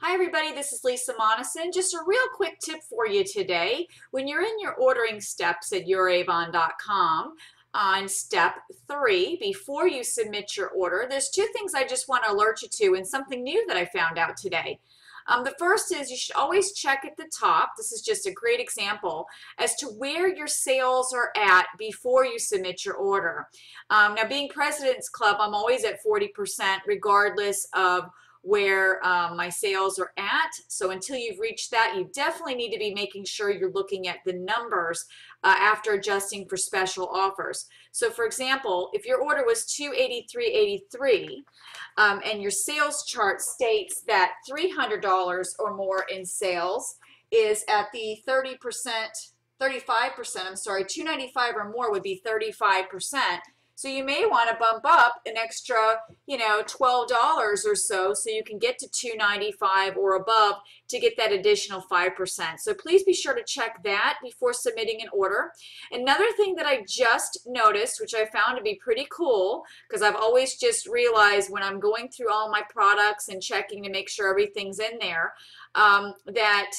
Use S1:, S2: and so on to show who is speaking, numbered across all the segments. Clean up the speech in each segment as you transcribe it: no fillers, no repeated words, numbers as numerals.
S1: Hi everybody, this is Lisa Monoson. Just a real quick tip for you today. When you're in your ordering steps at youravon.com, on step 3, before you submit your order, there's two things I just want to alert you to and something new that I found out today. The first is you should always check at the top. This is just a great example as to where your sales are at before you submit your order. Now, being President's Club, I'm always at 40% regardless of where my sales are at. So until you've reached that, you definitely need to be making sure you're looking at the numbers after adjusting for special offers. So for example, if your order was $283.83 and your sales chart states that $300 or more in sales is at the 35%, I'm sorry, $295 or more would be 35%. So you may want to bump up an extra, $12 or so you can get to $295 or above to get that additional 5%. So please be sure to check that before submitting an order. Another thing that I just noticed, which I found to be pretty cool, because I've always just realized when I'm going through all my products and checking to make sure everything's in there, that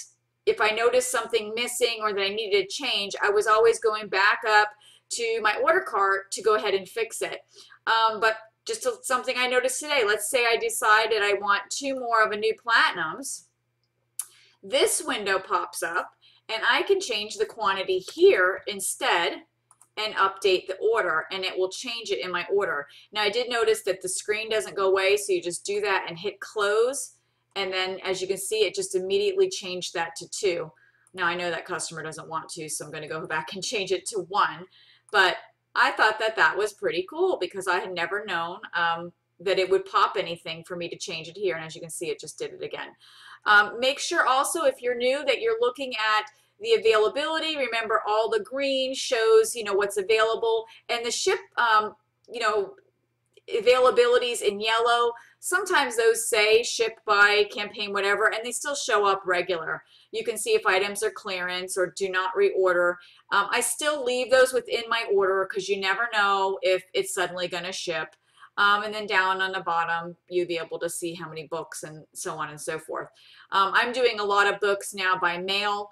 S1: if I noticed something missing or that I needed to change, I was always going back up to my order cart to go ahead and fix it. But just something I noticed today, let's say I decided I want 2 more of a new platinums. This window pops up and I can change the quantity here instead and update the order, and it will change it in my order. Now I did notice that the screen doesn't go away, so you just do that and hit close, and then as you can see it just immediately changed that to 2. Now I know that customer doesn't want to, so I'm going to go back and change it to 1. But I thought that that was pretty cool because I had never known that it would pop anything for me to change it here. And as you can see, it just did it again. Make sure also if you're new that you're looking at the availability. Remember, all the green shows, what's available. And the ship, availabilities in yellow. Sometimes those say ship by campaign, whatever, and they still show up regular. You can see if items are clearance or do not reorder. I still leave those within my order because you never know if it's suddenly going to ship. And then down on the bottom, you'll be able to see how many books and so on and so forth. I'm doing a lot of books now by mail.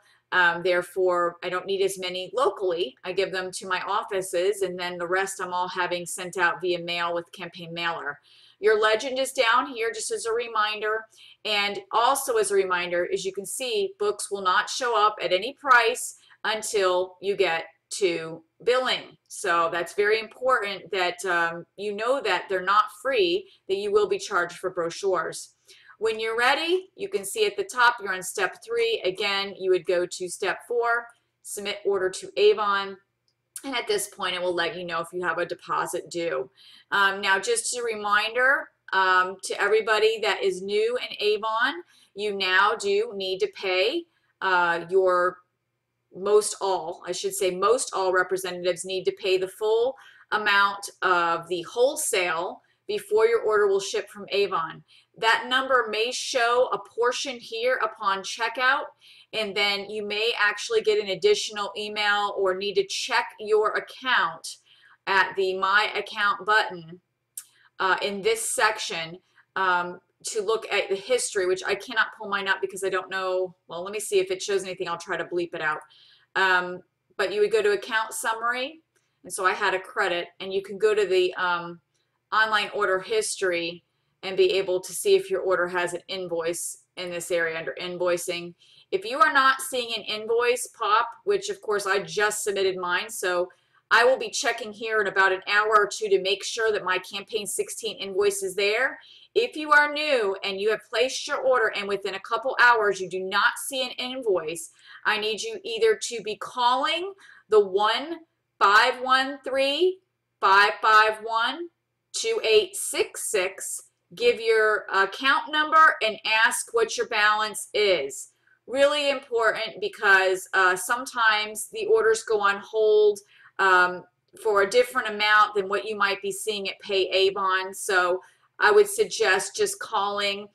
S1: Therefore, I don't need as many locally. I give them to my offices, and then the rest I'm all having sent out via mail with campaign mailer. Your legend is down here just as a reminder, and also as a reminder, as you can see, books will not show up at any price until you get to billing. So that's very important that you know that they're not free, that you will be charged for brochures. When you're ready, you can see at the top you're on step 3. Again, you would go to step 4, submit order to Avon, and at this point it will let you know if you have a deposit due. Now just a reminder to everybody that is new in Avon, you now do need to pay most all representatives need to pay the full amount of the wholesale before your order will ship from Avon. That number may show a portion here upon checkout, and then you may actually get an additional email or need to check your account at the My Account button in this section to look at the history, which I cannot pull mine up because I don't know. Well, let me see if it shows anything. I'll try to bleep it out. But you would go to account summary, and so I had a credit, and you can go to the online order history and be able to see if your order has an invoice in this area under invoicing. If you are not seeing an invoice pop, which of course I just submitted mine, so I will be checking here in about an hour or 2 to make sure that my campaign 16 invoice is there. If you are new and you have placed your order and within a couple hours you do not see an invoice, I need you either to be calling the 1-513-551-2866, give your account number, and ask what your balance is. Really important because sometimes the orders go on hold for a different amount than what you might be seeing at Pay Avon. So I would suggest just calling.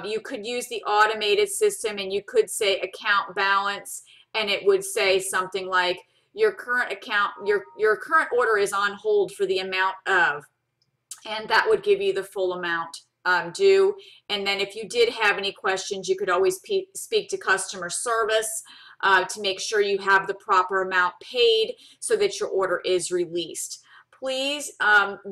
S1: You could use the automated system and you could say account balance, and it would say something like your current account, your current order is on hold for the amount of, and that would give you the full amount due. And then if you did have any questions, you could always speak to customer service to make sure you have the proper amount paid so that your order is released. Please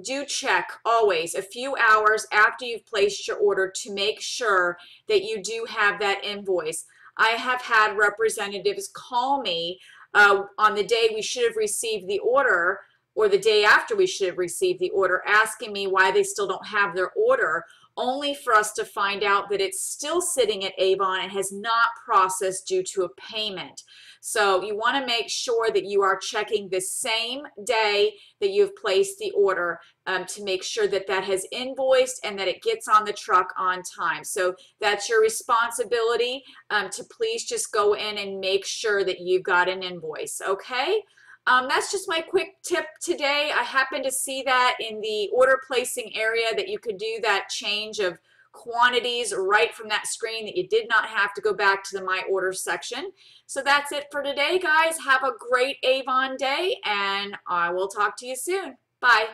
S1: do check always a few hours after you've placed your order to make sure that you do have that invoice. I have had representatives call me on the day we should have received the order or the day after we should have received the order, asking me why they still don't have their order, only for us to find out that it's still sitting at Avon and has not processed due to a payment. So you want to make sure that you are checking the same day that you've placed the order to make sure that that has invoiced and that it gets on the truck on time. So that's your responsibility to please just go in and make sure that you've got an invoice, okay? That's just my quick tip today. I happened to see that in the order placing area that you could do that change of quantities right from that screen, that you did not have to go back to the My Order section. So that's it for today, guys. Have a great Avon day, and I will talk to you soon. Bye.